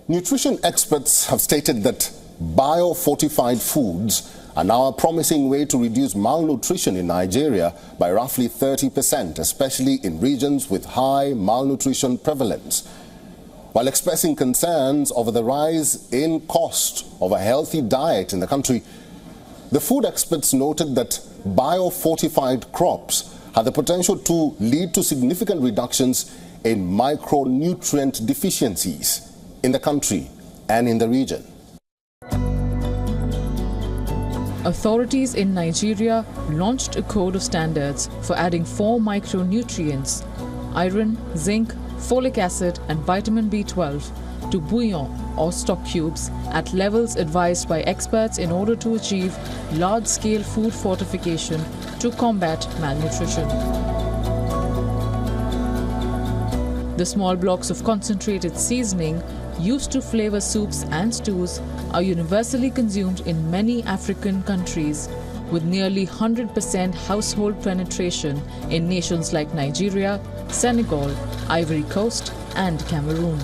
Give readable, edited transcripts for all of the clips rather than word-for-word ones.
Nutrition experts have stated that biofortified foods are now a promising way to reduce malnutrition in Nigeria by roughly 30%, especially in regions with high malnutrition prevalence. While expressing concerns over the rise in cost of a healthy diet in the country, the food experts noted that biofortified crops have the potential to lead to significant reductions in micronutrient deficiencies in the country and in the region. Authorities in Nigeria launched a code of standards for adding 4 micronutrients, iron, zinc, folic acid and vitamin B12 to bouillon or stock cubes at levels advised by experts in order to achieve large-scale food fortification to combat malnutrition. The small blocks of concentrated seasoning used to flavor soups and stews are universally consumed in many African countries, with nearly 100% household penetration in nations like Nigeria, Senegal, Ivory Coast and Cameroon.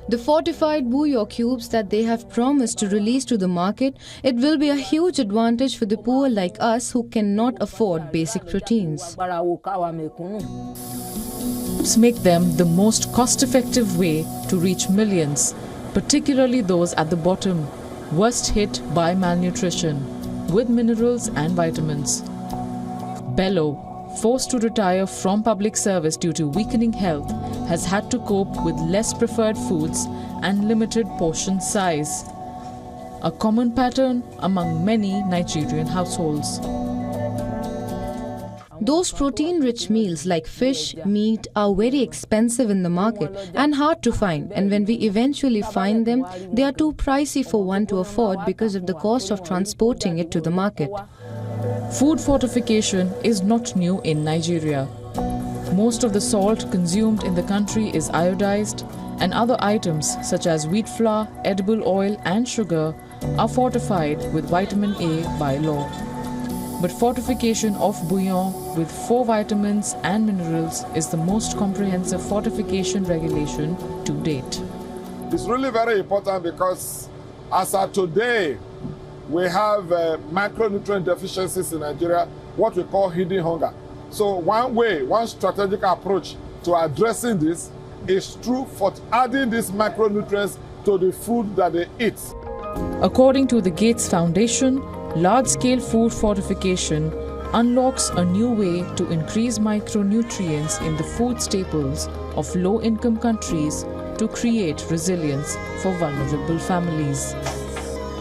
The fortified bouillon cubes that they have promised to release to the market, it will be a huge advantage for the poor like us who cannot afford basic proteins. Make them the most cost-effective way to reach millions, particularly those at the bottom, worst hit by malnutrition, with minerals and vitamins. Bello, forced to retire from public service due to weakening health, has had to cope with less preferred foods and limited portion size, a common pattern among many Nigerian households. Those protein-rich meals like fish, meat are very expensive in the market and hard to find, and when we eventually find them, they are too pricey for one to afford because of the cost of transporting it to the market. Food fortification is not new in Nigeria. Most of the salt consumed in the country is iodized, and other items such as wheat flour, edible oil and sugar are fortified with vitamin A by law. But fortification of bouillon with 4 vitamins and minerals is the most comprehensive fortification regulation to date. It's really very important because as of today, we have micronutrient deficiencies in Nigeria, what we call hidden hunger. So one strategic approach to addressing this is through adding these micronutrients to the food that they eat. According to the Gates Foundation, large-scale food fortification unlocks a new way to increase micronutrients in the food staples of low-income countries to create resilience for vulnerable families.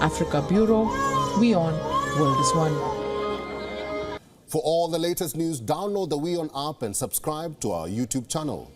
Africa Bureau, WION World is One. For all the latest news, download the WION app and subscribe to our YouTube channel.